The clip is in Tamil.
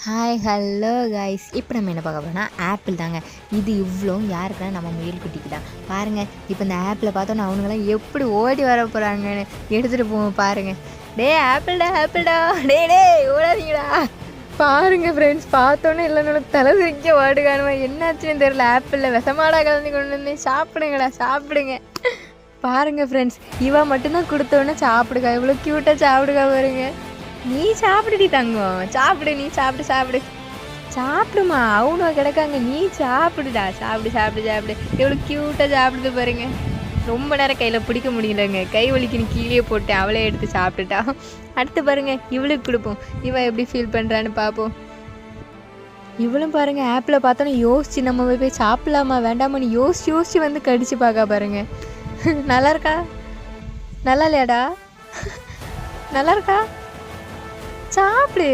ஹாய் ஹலோ கைஸ், இப்போ நம்ம என்ன பார்க்க போகிறோம்னா ஆப்பிள் தாங்க. இது இவ்வளோ யாருக்குன்னா நம்ம முயல் குட்டிக்கு தான். பாருங்கள், இப்போ இந்த ஆப்பிளை பார்த்தோன்னா அவனுங்களாம் எப்படி ஓடி வர போகிறாங்கன்னு எடுத்துகிட்டு போவோம். பாருங்கள், ஆப்பிள்டா டே ஓடாதீங்கடா. பாருங்கள் ஃப்ரெண்ட்ஸ், பார்த்தோன்னே இல்லைன்னு தலை சிரிக்க ஓடு காணுமா, என்னாச்சுன்னு தெரியல. ஆப்பிளில் விஷமாடா கலந்து கொண்டு வந்து சாப்பிடுங்க. பாருங்கள் ஃப்ரெண்ட்ஸ், இவ மட்டும்தான் கொடுத்தோன்னே சாப்பிடுக்கா, இவ்வளோ க்யூட்டாக சாப்பிடுக்கா பாருங்க. நீ சாப்பிடுடி தங்கம், நீ சாப்பிடுமா, அவனும் கிடக்காங்க, நீ சாப்பிடுடா, சாப்பிடு. எவ்வளோ க்யூட்டாக சாப்பிடுது பாருங்க. ரொம்ப நேரம் கையில் பிடிக்க முடியலங்க, கை வலிக்குன்னு கீழே போட்டு அவளே எடுத்து சாப்பிட்டுட்டா. அடுத்து பாருங்க, இவளுக்கு கொடுப்போம், இவன் எப்படி ஃபீல் பண்ணுறான்னு பார்ப்போம். இவளும் பாருங்க, ஆப்பிளை பார்த்தோன்னே யோசிச்சு நம்ம போய் சாப்பிடலாமா வேண்டாமான்னு யோசிச்சு வந்து கடிச்சு பார்க்க பாருங்க. நல்லா இருக்கா, நல்லா இல்லையாடா, நல்லா இருக்கா, சாப்பிடு.